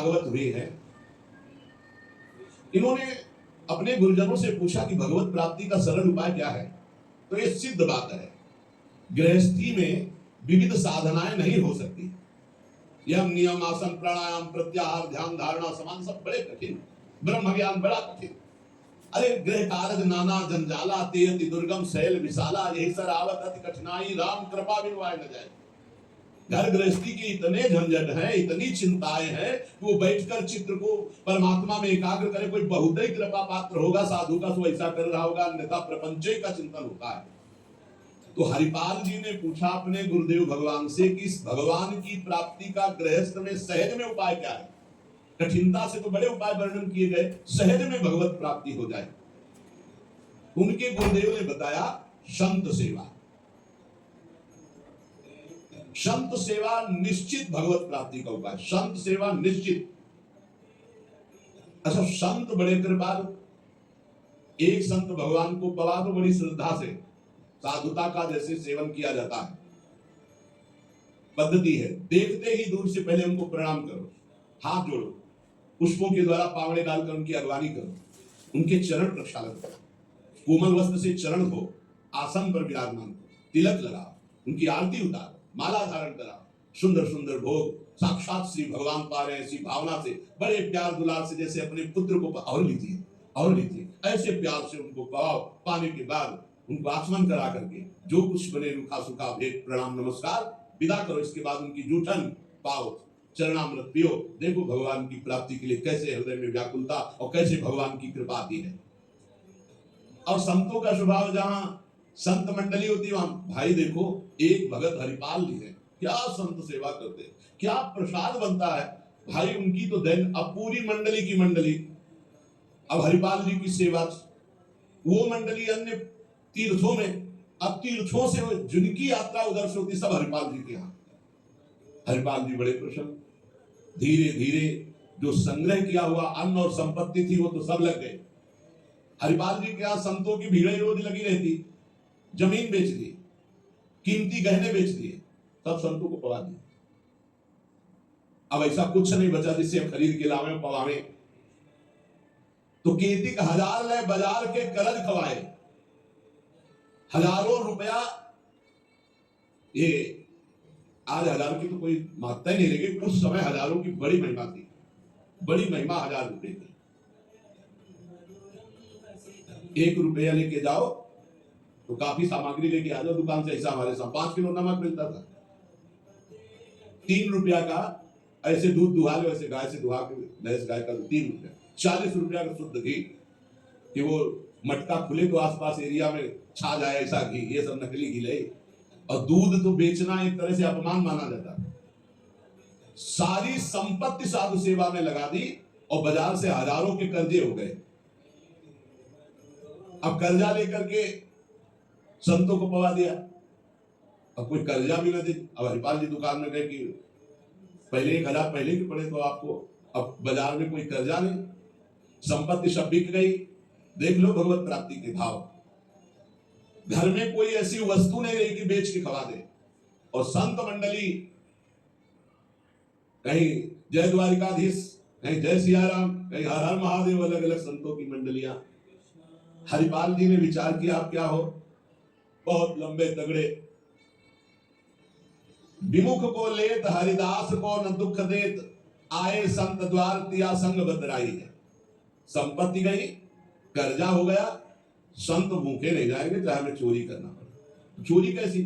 भागवत हुए हैं, इन्होंने अपने गुरुजनों से पूछा कि भगवत प्राप्ति का सरल उपाय क्या है। तो ये सिद्ध बात है, गृहस्थी में विविध साधनाएं नहीं हो सकती। यम नियम आसन प्राणायाम प्रत्याहार ध्यान धारणा समान सब बड़े कठिन, ब्रह्म ज्ञान बड़ा कठिन। अरे गृह कारज नाना जंजाला तेयति दुर्गम शैल विशाला, यही सर आवत अति कठिनाई राम कृपा बिनु आए न जाए। घर गृहस्थी के इतने झंझट हैं, इतनी चिंताएं हैं कि वो बैठकर चित्र को परमात्मा में एकाग्र करे। कोई बहुत ही कृपा पात्र होगा साधु का, तो ऐसा कर रहा होगा, अन्यथा प्रपंच का चिंतन होता है। तो हरिपाल जी ने पूछा अपने गुरुदेव भगवान से कि इस भगवान की प्राप्ति का गृहस्थ में सहज में उपाय क्या है। कठिनता से तो बड़े उपाय वर्णन किए गए, सहज में भगवत प्राप्ति हो जाए। उनके गुरुदेव ने बताया संत सेवा। संत सेवा निश्चित भगवत प्राप्ति का उपाय, संत सेवा निश्चित। अच्छा, संत बड़े कृपालु। एक संत भगवान को पवा तो बड़ी श्रद्धा से साधुता का जैसे सेवन किया जाता है, पद्धति है। देखते ही दूर से पहले उनको प्रणाम करो, हाथ जोड़ो, पुष्पों के द्वारा पावड़े डालकर उनकी अगवानी करो, उनके चरण प्रक्षालन करो, कोमल वस्त्र से चरण धो, आसन पर विराजमान करो, तिलक लगाओ, उनकी आरती उतारो, माला धारण कराओ, सुंदर सुंदर भोग साक्षात श्री भगवान पा रहे हैं, ऐसी भावना से बड़े प्यार दुलार से, जैसे अपने पुत्र को और लीजिए और लीजिए, ऐसे प्यार से उनको पाओ। पाने के बाद उनको आचमन करा करके जो कुछ बने रूखा सूखा भेंट प्रणाम नमस्कार विदा करो। इसके बाद उनकी जूठन पाओ, चरणामृत पियो। देखो भगवान की प्राप्ति के लिए कैसे हृदय में व्याकुलता और कैसे भगवान की कृपा आती है। और संतों का स्वभाव, जहां संत मंडली होती है वहां भाई देखो, एक भगत हरिपाल जी है, क्या संत सेवा करते, क्या प्रसाद बनता है भाई उनकी तो दिन। अब पूरी मंडली की मंडली, अब हरिपाल जी की सेवा, वो मंडली अन्य तीर्थों में, अब तीर्थों से जिनकी यात्रा उधर से होती सब हरिपाल जी के यहाँ। हरिपाल जी बड़े प्रसन्न, धीरे धीरे जो संग्रह किया हुआ अन्न और संपत्ति थी वो तो सब लग गए। हरिपाल जी के यहाँ संतों की भीड़ रोज लगी रहती, जमीन बेच दी, कीमती गहने बेच दिए, सब संतों को पवा दिए। अब ऐसा कुछ नहीं बचा जिससे हम खरीद के लावे पवावे। तो केतिक हजार ले बाजार के करज खवाए, हजारों रुपया। ये आज हजार की तो कोई मात्रा ही नहीं लगी, उस समय हजारों की बड़ी महिमा थी, बड़ी महिमा 1000 रुपए की। 1 रुपया लेके जाओ तो काफी सामग्री लेके आ जाओ दुकान से। ऐसा हमारे साथ 5 किलो नमक मिलता था, 3 रुपया का ऐसे दूध दुहा लो, ऐसे गाय से दुहा के भैंस गाय का 3 रुपया, 40 रुपया का शुद्ध घी, कि वो मटका खुले तो आसपास एरिया में छा जाए ऐसा घी। ये सब नकली घी ले, और दूध तो बेचना एक तरह से अपमान माना जाता। सारी संपत्ति साधु सेवा में लगा दी और बाजार से हजारों के कर्जे हो गए। अब कर्जा लेकर के संतों को पवा दिया, अब कोई कर्जा भी न दे। अब हरिपाल जी दुकान में गए कि पहले 1000 पहले के पड़े तो आपको, अब बाजार में कोई कर्जा नहीं, संपत्ति सब बिक गई। देख लो भगवत प्राप्ति के भाव। घर में कोई ऐसी वस्तु नहीं रही कि बेच के खवा दे। और संत मंडली, कहीं जय द्वारिकाधीश, कहीं जय सियाराम, कहीं हर हर महादेव, अलग अलग संतों की मंडलियां। हरिपाल जी ने विचार किया आप क्या हो, बहुत लंबे तगड़े, विमुख को लेत हरिदास को न दुख देत, आए संत द्वार तिया संग बदराई है। संपत्ति गई, कर्जा हो गया, संत भूखे नहीं जाएंगे चाहे हमें चोरी करना पड़े। चोरी कैसी,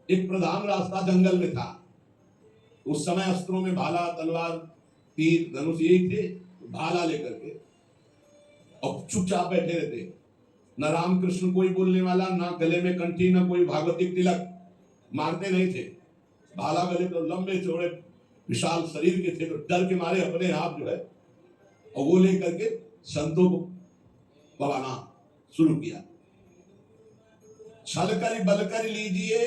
एक प्रधान रास्ता जंगल में था, उस समय अस्त्रों में भाला तलवार तीर धनुष यही थे, भाला लेकर के और चुपचाप बैठे रहते, न रामकृष्ण कोई बोलने वाला, ना गले में कंठी, ना कोई भागवतिक तिलक, मारते नहीं थे। भाला गले तो लंबे चौड़े विशाल शरीर के थे, तो डर के मारे अपने आप जो है, और वो लेकर के संतों को पवाना शुरू किया। छल कर बल कर लीजिए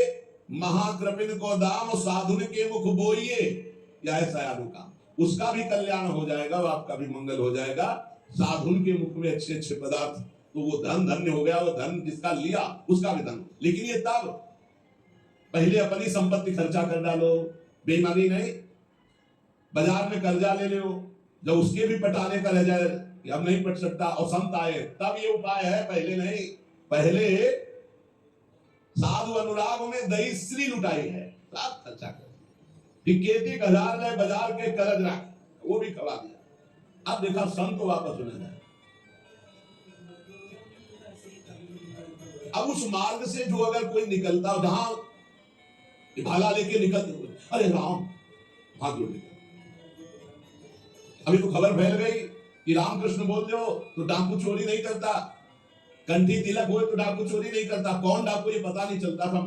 महाकृपिन को दाम, साधुन के मुख बोइए, या है साधु का, उसका भी कल्याण हो जाएगा, आपका भी मंगल हो जाएगा। साधुन के मुख में अच्छे अच्छे पदार्थ, तो वो धन धन्य हो गया, वो धन जिसका लिया उसका भी धन। लेकिन ये तब, पहले अपनी संपत्ति खर्चा कर डालो, बेईमानी नहीं, बाजार में कर्जा ले लो, जब उसके भी पटाने का रह जाए कि अब नहीं पट सकता और संत आए, तब ये उपाय है, पहले नहीं। पहले साधु अनुराग में दही श्री लुटाई है, सब खर्चा कर, खेती 1000 ले बाजार के करज रख, वो भी खवा दिया। अब देखा संत वापस होने जाए। अब उस मार्ग से जो अगर कोई निकलता, जहां भाला लेके निकलते, अरे राम हाथ जोड़ लिया। अभी तो खबर फैल गई कि रामकृष्ण बोल दो तो डाकू चोरी नहीं करता, कंठी तिलक हो तो डाकू चोरी नहीं करता। कौन डाकू ये पता नहीं चलता था।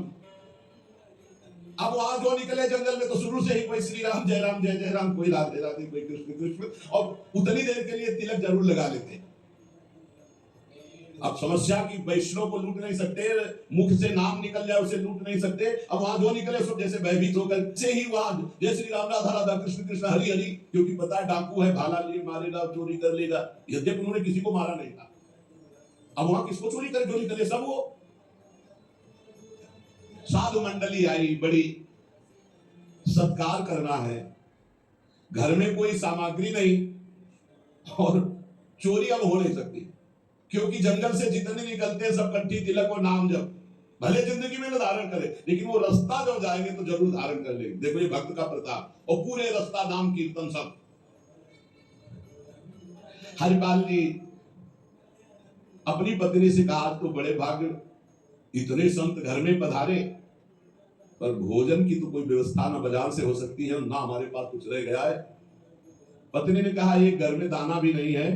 अब वहां जो निकले जंगल में तो शुरू से ही कोई श्री राम जय राम जय जय राम, कोई राधे राधे, कोई कृष्ण कृष्ण, और उतनी देर के लिए तिलक जरूर लगा लेते। अब समस्या की वैष्णव को लूट नहीं सकते, मुख से नाम निकल जाए उसे लूट नहीं सकते। अब वहां जो निकले सब जैसे भयभीत होकर से ही वहां जय श्री राम राधा राधा कृष्ण कृष्ण हरि हरि, क्योंकि पता है डाकू है, भाला लिए मारेगा, चोरी कर लेगा। यद्यपि उन्होंने किसी को मारा नहीं था। अब वहां किसको चोरी करे, जो निकले सब वो। साधु मंडली आई, बड़ी सत्कार करना है, घर में कोई सामग्री नहीं और चोरी अब हो नहीं सकती, क्योंकि जंगल से जितने निकलते हैं सब कंठी तिलक और नाम जप, भले जिंदगी में न धारण करे लेकिन वो रास्ता जब जाएंगे तो जरूर धारण कर लेंगे। देखो ये भक्त का प्रताप, और पूरे रास्ता नाम कीर्तन सब। हरिपाल जी अपनी पत्नी से कहा, तो बड़े भाग्य, इतने संत घर में पधारे, पर भोजन की तो कोई व्यवस्था ना बाजार से हो सकती है, ना हमारे पास कुछ रह गया है। पत्नी ने कहा, ये घर में दाना भी नहीं है,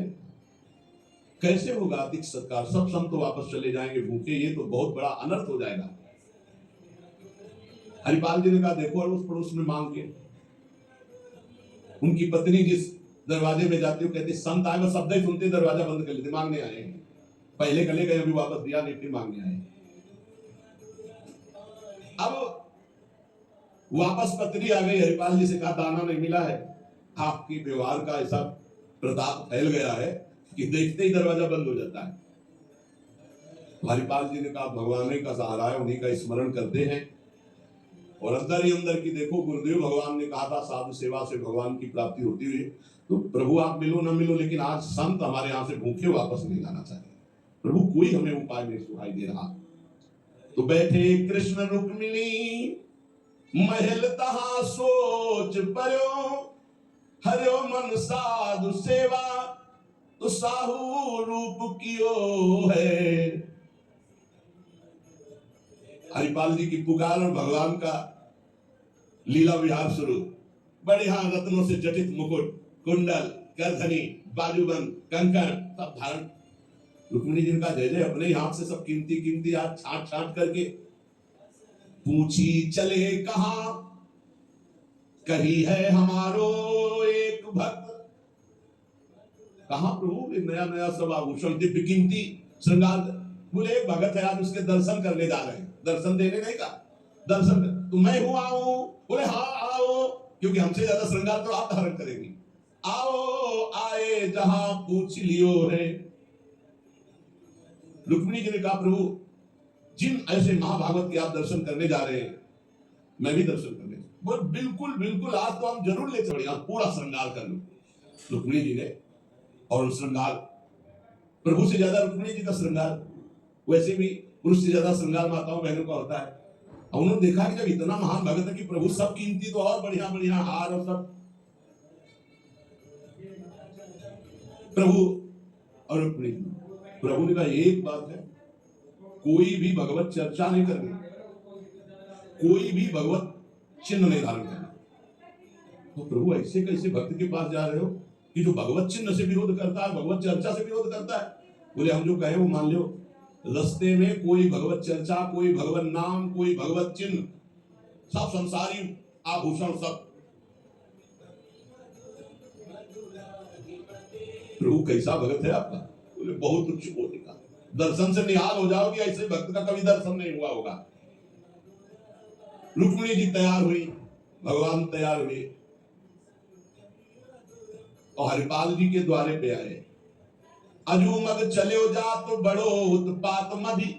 कैसे होगा अधिक सत्कार, सब संत तो वापस चले जाएंगे भूखे, ये तो बहुत बड़ा अनर्थ हो जाएगा। हरिपाल जी ने कहा, देखो अड़ोस पड़ोस में मांग के। उनकी पत्नी जिस दरवाजे में जाती है, कहती संत आए, बस शब्द ही सुनते दरवाजा बंद कर लेते, मांगने आए, पहले गले गए अभी वापस दिया नहीं, मांगने आए। अब वापस पत्नी आ गई, हरिपाल जी से कहा, दाना नहीं मिला है। आपकी व्यवहार का ऐसा प्रताप फैल गया है कि देखते ही दरवाजा बंद हो जाता है। हरिपाल जी ने कहा, भगवान का सहारा है, उन्हीं का स्मरण करते हैं। और अंदर ही अंदर की देखो, गुरुदेव भगवान ने कहा था साधु सेवा से भगवान की प्राप्ति होती हुई, तो प्रभु आप मिलो न मिलो, लेकिन आज संत हमारे यहां से भूखे वापस नहीं जाना चाहिए। प्रभु कोई हमें उपाय नहीं सुनाई दे रहा। तो बैठे कृष्ण रुक्मिणी महल तहा सोच पर्यो, हरियो मन साधु सेवा तो साहू रूप कियो है। हरिपाल जी की पुकार और भगवान का लीला विहार शुरू। बढ़िया रत्नों से जटित मुकुट, कुंडल, करधनी, बाजूबंद, कंकण सब धारण। रुक्मिणी जी का जय जय, अपने हाथ से सब कीमती कीमती हाथ छांट छांट करके। पूछी चले कहां, कही है हमारो एक भक्त। कहां प्रभु, नया नया सब आभूषण, दिव्य कीमती श्रृंगार। बोले एक भगत है, आज उसके दर्शन करने जा रहे हैं। दर्शन देने नहीं का, दर्शन। तो मैं हूं, आओ। बोले हाँ आओ, क्योंकि हमसे ज्यादा श्रृंगार तो आप धारण करेंगी। आओ आए जहां पूछ लियो है। रुक्मिणी जी ने कहा, प्रभु जिन ऐसे महाभागवत के आप दर्शन करने जा रहे हैं, मैं भी दर्शन करने। बोल बिल्कुल बिल्कुल, आज तो हम जरूर ले चले, पूरा श्रृंगार कर लो। रुक्मिणी जी ने, और श्रृंगार प्रभु से ज्यादा रुक्मिणी जी का श्रृंगार, वैसे भी पुरुष से ज्यादा श्रृंगार माताओं बहनों का होता है। और उन्होंने देखा कि जब इतना महान भगत है कि प्रभु सब कीमती, तो और बढ़िया बढ़िया हार और सब। प्रभु और रुक्मिणी, प्रभु ने कहा एक बात है, कोई भी भगवत चर्चा नहीं करनी, कोई भी भगवत चिन्ह नहीं धारण करना। तो प्रभु ऐसे कैसे भक्त के पास जा रहे हो कि जो भगवत चिन्ह से विरोध करता है, भगवत चर्चा से विरोध करता है? बोले हम जो कहे वो मान लो। रास्ते में कोई भगवत चर्चा, कोई भगवत नाम, कोई भगवत चिन्ह, सब संसारी आभूषण सब। प्रभु कैसा भगत है आपका? बोले बहुत उच्च कोटि का, दर्शन से निहाल हो जाओगे, ऐसे भक्त का कभी दर्शन नहीं हुआ होगा। रुक्मिणी जी तैयार हुई, भगवान तैयार हुए और हरिपाल जी के द्वारे पे आए। अजू मग चले जा तो बड़ो उत्पात मधि,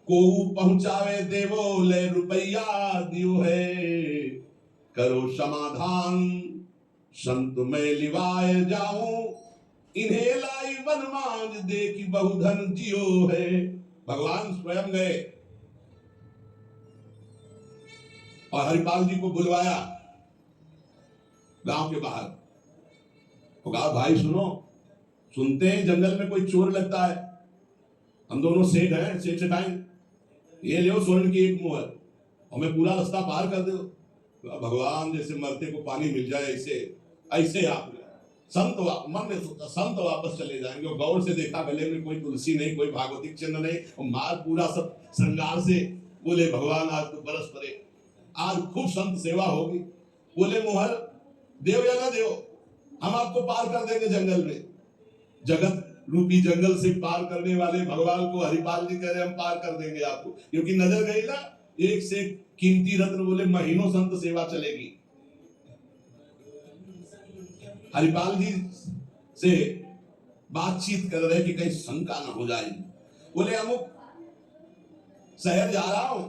को पहुंचावे देवो ले रुपया दियो है, करो समाधान संत मैं लिवाए जाऊं, इन्हें लाई बनमाज देखी बहुधन जियो है। भगवान स्वयं गए और हरिपाल जी को बुलवाया गांव के बाहर। तो कहा भाई सुनो, सुनते हैं जंगल में कोई चोर लगता है, हम दोनों सेठ हैं, सेठ सेठाएं, ये ले स्वर्ण की एक मोहर, हमें पूरा रास्ता पार कर दो। भगवान जैसे मरते को पानी मिल जाए ऐसे ऐसे आप संत मन में संत वापस चले जाएंगे। और गौर से देखा, गले में कोई तुलसी नहीं, कोई भागवतिक चिन्ह नहीं, और मार पूरा सब श्रृंगार से। बोले भगवान आज तो बरस पड़े, आज खूब संत सेवा होगी। बोले मोहर देव या ना देव, हम आपको पार कर देंगे जंगल में। जगत रूपी जंगल से पार करने वाले भगवान को हरिपाल जी कह रहे हम पार कर देंगे आपको, क्योंकि नजर गई ना एक से कीमती रत्न। बोले महीनों संत सेवा चलेगी। हरिपाल जी से बातचीत कर रहे कि कहीं शंका ना हो जाए। बोले अमुक शहर जा रहा हूं,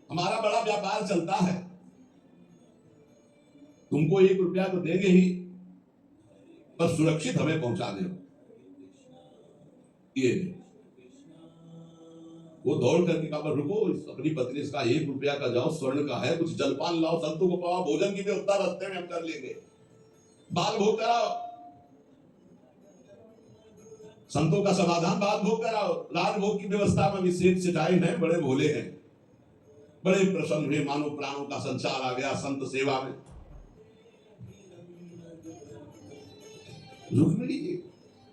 हमारा बड़ा व्यापार चलता है, तुमको 1 रुपया तो देंगे ही, पर सुरक्षित हमें पहुंचा दो। ये वो दौड़ करके कहा रुको, अपनी पत्नी से कहा 1 रुपया का जाओ, स्वर्ण का है, कुछ जलपान लाओ, संतों को पाओ, भोजन की व्यवस्था रास्ते में हम कर लेंगे, बाल भोग कराओ, संतों का समाधान बाल भोग कराओ। राजभोग की व्यवस्था में भी सेठ सेठाइन है, बड़े भोले हैं, बड़े प्रसन्न हुए, मानो प्राणों का संचार आ गया संत सेवा में। रुक्मिणी जी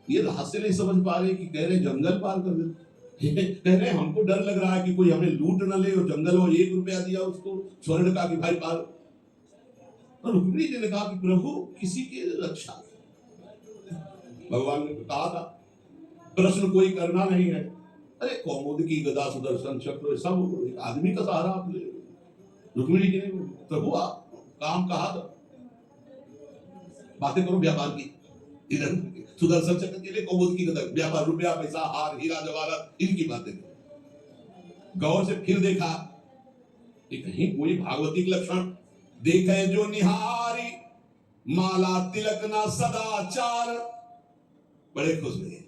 ये रहस्य नहीं समझ पा रहे कि कह रहे जंगल पार कर दे, कह रहे हमको डर लग रहा है कि कोई हमें लूट न ले, और जंगल में 1 रुपया दिया उसको स्वर्ण का कि भाई पार। और रुक्मिणी जी ने कहा कि प्रभु किसी की रक्षा। भगवान ने कहा था प्रश्न कोई करना नहीं है, अरे कौमुदी गदा सुदर्शन चक्र सब आदमी का सहारा आप ले। रुक्मिणी जी ने प्रभु आप काम कहा था, बातें करो व्यापार की, इधर सुदर्शन चक्र के लिए कौमुदी की गदा, व्यापार, रुपया पैसा हार हीरा जवाहरात, इनकी बातें। गौर से फिर देखा कि कहीं कोई भागवतिक लक्षण देखे जो निहारी, माला तिलक ना सदाचार, बड़े खुश हुए।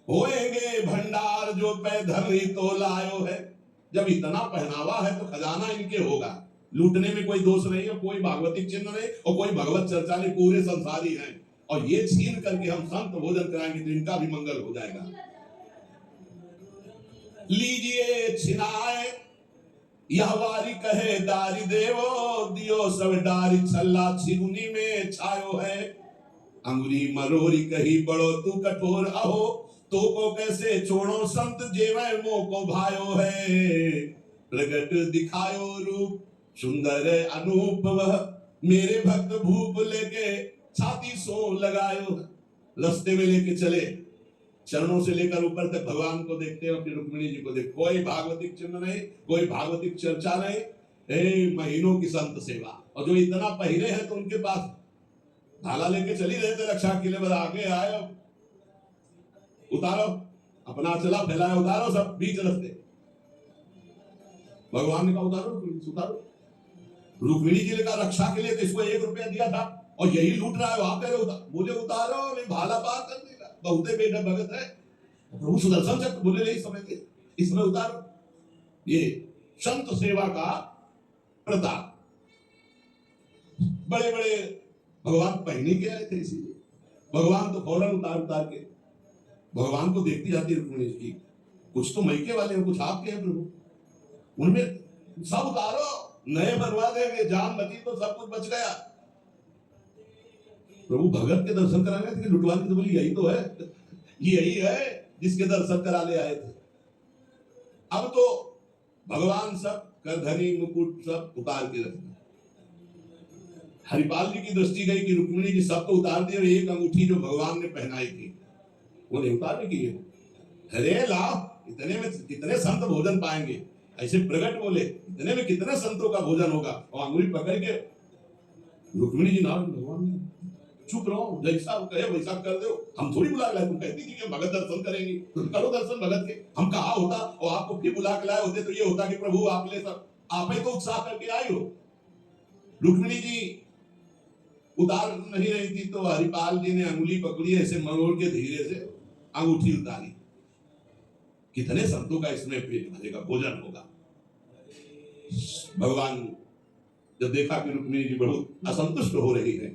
होएंगे भंडार जो पै धन ही तो लायो है। जब इतना पहनावा है तो खजाना इनके होगा, लूटने में कोई दोष नहीं है, कोई भागवतिक चिन्ह नहीं और कोई भगवत चर्चा नहीं, पूरे संसारी हैं। और ये छीन करके हम संत भोजन कराएंगे तो इनका भी मंगल हो जाएगा। लीजिए छिनाए यह वारी कहे दारी देवो, दियो सब डारी छल्ला छिगुनी में छायो है। अंगुरी मरोरी कही बड़ो तू कठोर अहो, तो को कैसे छोड़ो संत जेवै मोह को भायो है। प्रगट दिखायो रूप सुंदर अनूप, वह मेरे भक्त भूप लेके छाती सो लगायो। रास्ते में लेके चले, चरणों से लेकर ऊपर तक भगवान को देखते हैं, अपनी रुक्मिणी जी को देख। कोई भागवतिक चिन्ह नहीं, कोई भागवतिक चर्चा नहीं, महीनों की संत सेवा। और जो इतना पहिरे हैं तो उनके पास भाला लेके चली रहे थे रक्षा के लिए, बस आगे आए, उतारो अपना चला फैलाया, उतारो सब बीच रास्ते। भगवान ने कहा उतारो। रुक्मिणी जी ने कहा रक्षा के लिए तो इसको 1 रुपया दिया था और यही लूट रहा है, वहां कह रहे बोले उतारो, नहीं भाला पार कर देगा, बहुते बेटा भगत है। प्रभु सुदर्शन चक्र बोले नहीं समझते, इसमें उतारो। ये संत सेवा का प्रताप। बड़े बड़े भगवान पहने के आए थे, इसीलिए भगवान तो फौरन उतार के भगवान को देखती जाती रुक्मिणी जी। कुछ तो मैके वाले हैं, कुछ आपके हैं प्रभु, उनमें सब उतारो, नए बनवा देंगे, जान बची तो सब कुछ बच गया। प्रभु भगत के दर्शन कराने थे, लुटवाने तो बोली यही तो है, यही है जिसके दर्शन करा ले आए थे। अब तो भगवान सब करधनी मुकुट सब उतार के रखते। हरिपाल जी की दृष्टि गई कि रुक्मिणी जी सब तो उतार दी, और एक अंगूठी जो भगवान ने पहनाई थी वो नहीं उतारने की है। अरे लाभ, इतने में कितने संत भोजन पाएंगे, ऐसे प्रगट बोले इतने में कितने संतों का भोजन होगा। और अंगुली पकड़ के रुक्मिणी जी नाम भगवान चुप रहो, जैसा कहे वैसा कर दो, हम थोड़ी बुला लाए। तुम कहती थी कि भगत दर्शन करेंगे, तो करो दर्शन भगत के। हम कहा होता और आपको फिर बुला के लाए होते तो ये होता कि प्रभु आप ले सब, आप ही तो उत्साह करके आई हो। रुक्मिणी जी उतार नहीं रही थी तो हरिपाल जी ने अंगुली पकड़ी, ऐसे मरोड़ के धीरे से अंगूठी उतारी। कितने संतों का इसमें पेट भरेगा, भोजन होगा। भगवान जब देखा कि रुक्मिणी जी बहुत असंतुष्ट हो रही है,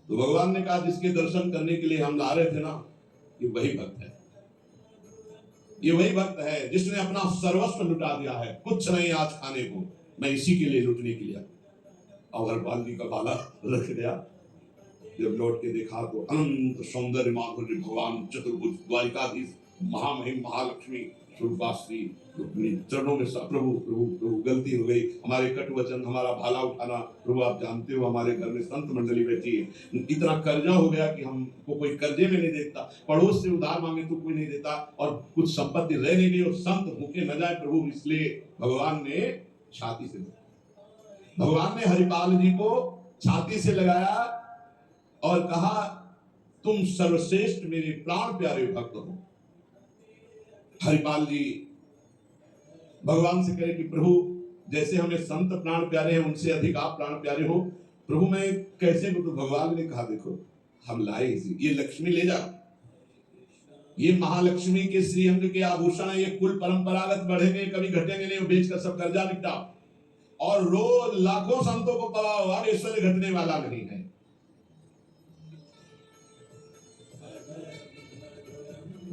तो भगवान ने कहा जिसके दर्शन करने के लिए हम ला रहे थे ना, ये वही भक्त है, ये वही भक्त है जिसने अपना सर्वस्व लुटा दिया है। कुछ नहीं आज खाने को, मैं इसी के लिए लुटने के लिए। और हरपाल जी का बाला रख दिया। जब लौट के देखा तो अनंत सौंदर्य माधुर्य भगवान चतुर्भुज द्वारिकाधीश महामहिम महालक्ष्मी स्वरूपाश्री रुक्मिणी चरणों में प्रभु प्रभु प्रभु गलती हो गई, हमारे कटु वचन, हमारा भाला उठाना। प्रभु आप जानते हो हमारे घर में संत मंडली बैठी है, इतना कर्जा हो गया कि हमको कोई कर्जे में नहीं देता, पड़ोस से उधार मांगे तो कोई नहीं देता, और कुछ संपत्ति रह नहीं गई और संत भूखे न जाए प्रभु। इसलिए भगवान ने छाती से, भगवान ने हरिपाल जी को छाती से लगाया और कहा तुम सर्वश्रेष्ठ मेरे प्राण प्यारे भक्त हो। हरिपाल जी भगवान से कहे कि प्रभु जैसे हमें संत प्राण प्यारे हैं उनसे अधिक आप प्राण प्यारे हो। प्रभु मैं कैसे तो भगवान ने कहा देखो हम लाए इसी, ये लक्ष्मी ले जा, ये महालक्ष्मी के श्रीअंग के आभूषण है, ये कुल परंपरागत बढ़ेंगे कभी घटेंगे नहीं, बेचकर सब कर्जा निपटाओ और रोज लाखों संतों को पवाओ, और ऐश्वर्य घटने वाला नहीं है।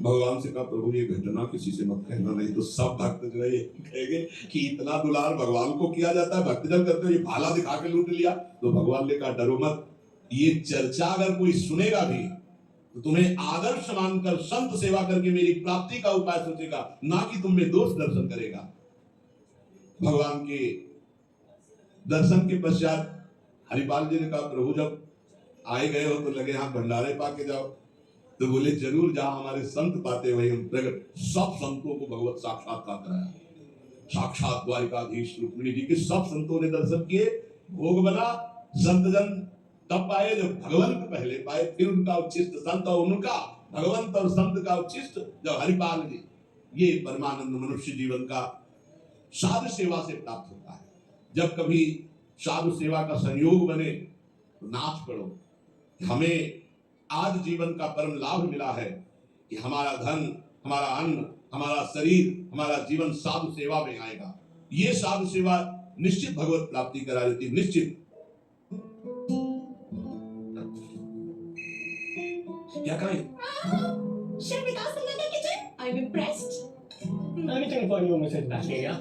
भगवान से कहा प्रभु ये घटना किसी से मत कहना, नहीं तो सब भक्त जो है कहेंगे कि इतना दुलार भगवान को किया जाता है, भक्तजन करते हो, ये भाला दिखा के लूट लिया। तो भगवान ने कहा डरो मत, ये चर्चा अगर कोई सुनेगा भी तो तुम्हें आदर्श मानकर संत सेवा करके मेरी प्राप्ति का उपाय सोचेगा, ना कि तुम में दोष दर्शन करेगा। भगवान के दर्शन के पश्चात हरिपाल जी ने कहा प्रभु जब आए गए हो तो लगे हाँ भंडारे पाके जाओ। तो बोले जरूर जहां हमारे संत पाते वही हम प्रकट। सब संतों को भगवत साक्षात्कार कराया, साक्षात द्वारिकाधीश रुक्मिणी जी के सब संतों ने दर्शन किए, भोग बना। संत जन तब पाए जब भगवंत पहले पाए, फिर उनका उच्छिष्ट संत और उनका भगवंत और संत का उच्छिष्ट जब हरिपाल जी। ये परमानंद मनुष्य जीवन का साधु सेवा से प्राप्त होता है। जब कभी साधु सेवा का संयोग बने तो नाच पड़ो। हमें आज जीवन का परम लाभ मिला है कि हमारा धन, हमारा अन्न, हमारा शरीर, हमारा जीवन साधु सेवा में आएगा। ये साधु सेवा निश्चित भगवत प्राप्ति करा देती, निश्चित। क्या कहें? Shall we ask them in the kitchen? I'm impressed. I'm waiting for you, Mrs. Bashneya.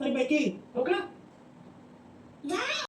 अरे बेटी, हो गया?